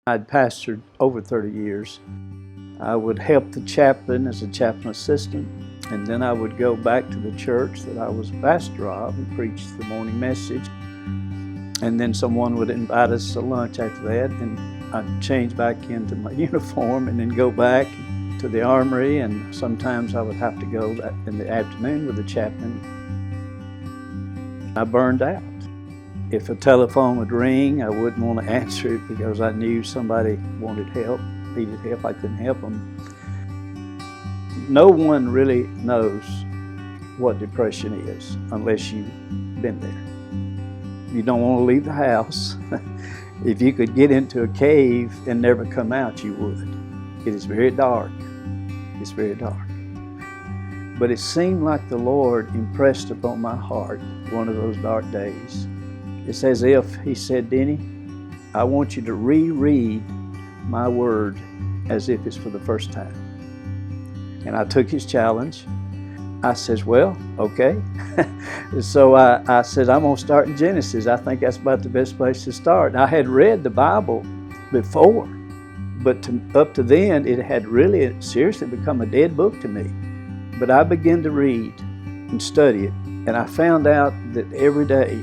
I'd pastored over 30 years. I would help the chaplain as a chaplain assistant, and then I would go back to the church that I was pastor of and preach the morning message. And then someone would invite us to lunch after that, and I'd change back into my uniform and then go back to the armory, and sometimes I would have to go in the afternoon with the chaplain. I burned out. If a telephone would ring, I wouldn't want to answer it because I knew somebody wanted help, needed help. I couldn't help them. No one really knows what depression is unless you've been there. You don't want to leave the house. If you could get into a cave and never come out, you would. It is very dark. It's very dark. But it seemed like the Lord impressed upon my heart one of those dark days. It's as if He said, Denny, I want you to reread my word as if it's for the first time. And I took His challenge. I says, well, okay. So I said, I'm going to start in Genesis. I think that's about the best place to start. I had read the Bible before, but up to then, it had really seriously become a dead book to me. But I began to read and study it, and I found out that every day,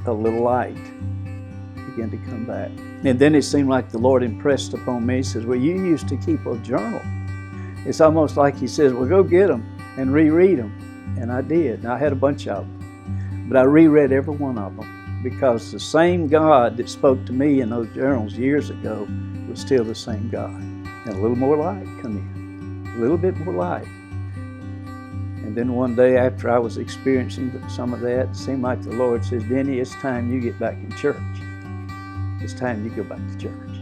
a little light began to come back. And then it seemed like the Lord impressed upon me. He says, well, you used to keep a journal. It's almost like He says, well, go get them and reread them. And I did. And I had a bunch of them. But I reread every one of them because the same God that spoke to me in those journals years ago was still the same God. And a little more light come in. A little bit more light. And then one day after I was experiencing some of that, it seemed like the Lord says, Denny, it's time you get back in church. It's time you go back to church.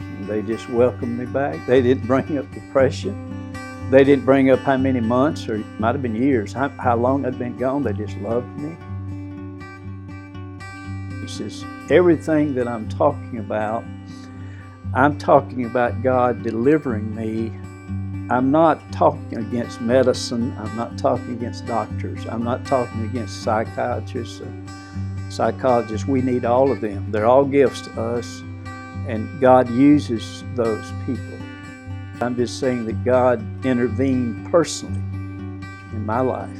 And they just welcomed me back. They didn't bring up depression. They didn't bring up how many months, or it might have been years, how long I'd been gone. They just loved me. He says, everything that I'm talking about God delivering me. I'm not talking against medicine. I'm not talking against doctors. I'm not talking against psychiatrists or psychologists. We need all of them. They're all gifts to us, and God uses those people. I'm just saying that God intervened personally in my life.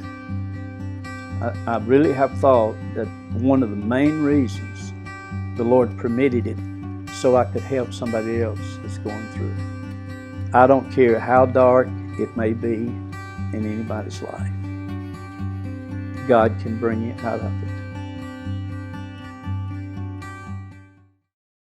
I really have thought that one of the main reasons the Lord permitted it so I could help somebody else that's going through it. I don't care how dark it may be in anybody's life. God can bring you out of it.